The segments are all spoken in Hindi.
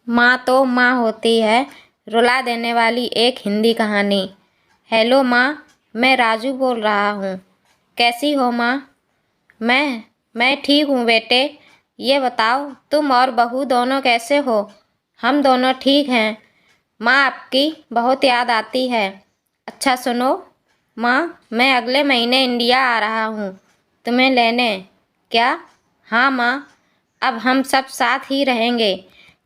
माँ तो माँ होती है, रुला देने वाली एक हिंदी कहानी। हेलो माँ, मैं राजू बोल रहा हूँ। कैसी हो माँ? मैं ठीक हूँ बेटे। ये बताओ तुम और बहू दोनों कैसे हो? हम दोनों ठीक हैं। माँ आपकी बहुत याद आती है। अच्छा सुनो माँ, मैं अगले महीने इंडिया आ रहा हूँ तुम्हें लेने। क्या? हाँ माँ, अब हम सब साथ ही रहेंगे।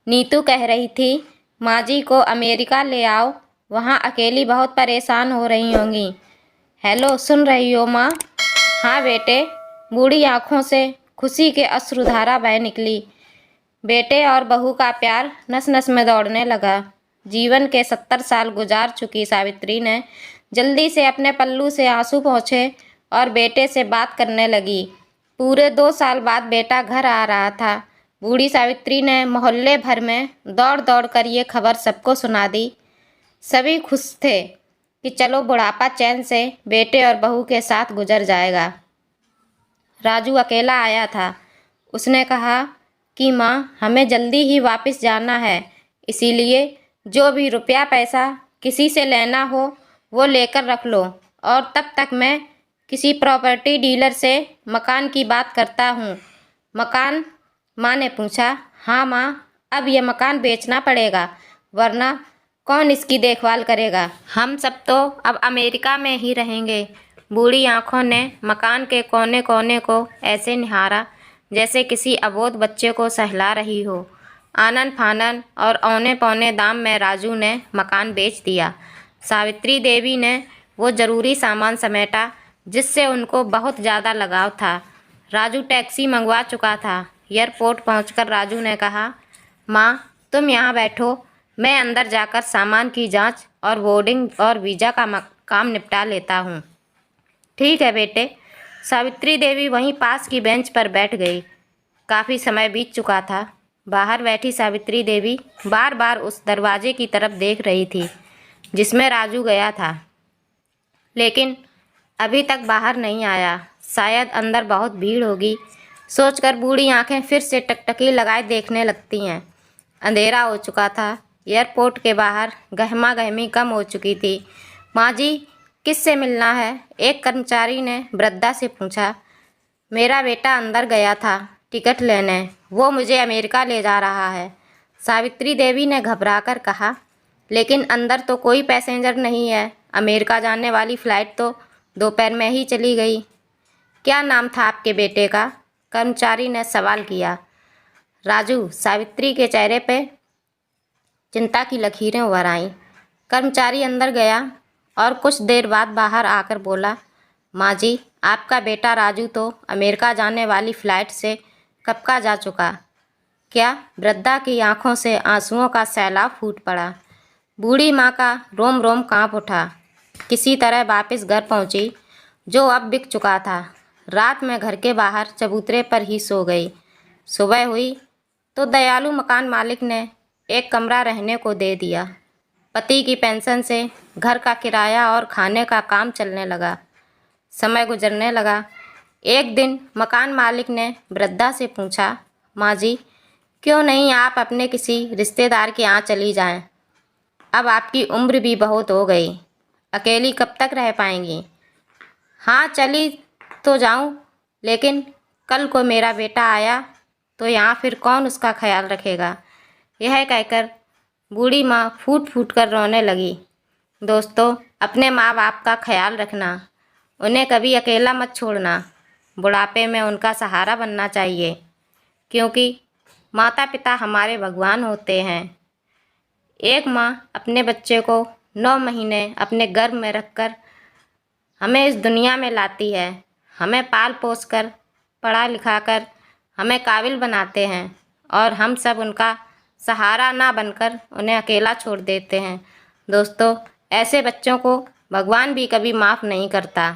नीतू कह रही थी माँ जी को अमेरिका ले आओ, वहाँ अकेली बहुत परेशान हो रही होंगी। हेलो, सुन रही हो माँ? हाँ बेटे। बूढ़ी आंखों से खुशी के अश्रुधारा बह निकली। बेटे और बहू का प्यार नस नस में दौड़ने लगा। जीवन के 70 साल गुजार चुकी सावित्री ने जल्दी से अपने पल्लू से आंसू पोंछे और बेटे से बात करने लगी। पूरे 2 साल बाद बेटा घर आ रहा था। बूढ़ी सावित्री ने मोहल्ले भर में दौड़ दौड़ कर ये खबर सबको सुना दी। सभी खुश थे कि चलो बुढ़ापा चैन से बेटे और बहू के साथ गुजर जाएगा। राजू अकेला आया था। उसने कहा कि माँ, हमें जल्दी ही वापस जाना है, इसीलिए जो भी रुपया पैसा किसी से लेना हो वो लेकर रख लो, और तब तक मैं किसी प्रॉपर्टी डीलर से मकान की बात करता हूँ। मकान? माँ ने पूछा। हाँ माँ, अब यह मकान बेचना पड़ेगा, वरना कौन इसकी देखभाल करेगा? हम सब तो अब अमेरिका में ही रहेंगे। बूढ़ी आंखों ने मकान के कोने कोने को ऐसे निहारा जैसे किसी अबोध बच्चे को सहला रही हो। आनन फानन और औने पौने दाम में राजू ने मकान बेच दिया। सावित्री देवी ने वो ज़रूरी सामान समेटा जिससे उनको बहुत ज़्यादा लगाव था। राजू टैक्सी मंगवा चुका था। एयरपोर्ट पहुंचकर राजू ने कहा, माँ तुम यहाँ बैठो, मैं अंदर जाकर सामान की जांच और बोर्डिंग और वीज़ा का काम निपटा लेता हूँ। ठीक है बेटे। सावित्री देवी वहीं पास की बेंच पर बैठ गई। काफ़ी समय बीत चुका था। बाहर बैठी सावित्री देवी बार बार उस दरवाजे की तरफ देख रही थी जिसमें राजू गया था, लेकिन अभी तक बाहर नहीं आया। शायद अंदर बहुत भीड़ होगी सोचकर बूढ़ी आंखें फिर से टकटकी लगाए देखने लगती हैं। अंधेरा हो चुका था। एयरपोर्ट के बाहर गहमा गहमी कम हो चुकी थी। माँ जी, किससे मिलना है? एक कर्मचारी ने वृद्धा से पूछा। मेरा बेटा अंदर गया था टिकट लेने, वो मुझे अमेरिका ले जा रहा है, सावित्री देवी ने घबराकर कहा। लेकिन अंदर तो कोई पैसेंजर नहीं है। अमेरिका जाने वाली फ़्लाइट तो दोपहर में ही चली गई। क्या नाम था आपके बेटे का? कर्मचारी ने सवाल किया। राजू। सावित्री के चेहरे पे चिंता की लकीरें उभर आईं। कर्मचारी अंदर गया और कुछ देर बाद बाहर आकर बोला, माँ जी, आपका बेटा राजू तो अमेरिका जाने वाली फ़्लाइट से कब का जा चुका। क्या? वृद्धा की आंखों से आंसुओं का सैलाब फूट पड़ा। बूढ़ी माँ का रोम रोम कांप उठा। किसी तरह वापस घर पहुँची जो अब बिक चुका था। रात में घर के बाहर चबूतरे पर ही सो गई। सुबह हुई तो दयालु मकान मालिक ने एक कमरा रहने को दे दिया। पति की पेंशन से घर का किराया और खाने का काम चलने लगा। समय गुजरने लगा। एक दिन मकान मालिक ने वृद्धा से पूछा, माँ जी, क्यों नहीं आप अपने किसी रिश्तेदार के यहाँ चली जाएं? अब आपकी उम्र भी बहुत हो गई, अकेली कब तक रह पाएंगी? हाँ, चली तो जाऊँ, लेकिन कल को मेरा बेटा आया तो यहाँ फिर कौन उसका ख्याल रखेगा? यह कहकर बूढ़ी माँ फूट फूट कर रोने लगी। दोस्तों, अपने माँ बाप का ख्याल रखना, उन्हें कभी अकेला मत छोड़ना। बुढ़ापे में उनका सहारा बनना चाहिए, क्योंकि माता पिता हमारे भगवान होते हैं। एक माँ अपने बच्चे को 9 महीने अपने गर्भ में रखकर हमें इस दुनिया में लाती है, हमें पाल पोस कर पढ़ा लिखा कर हमें काबिल बनाते हैं, और हम सब उनका सहारा ना बनकर उन्हें अकेला छोड़ देते हैं। दोस्तों, ऐसे बच्चों को भगवान भी कभी माफ़ नहीं करता।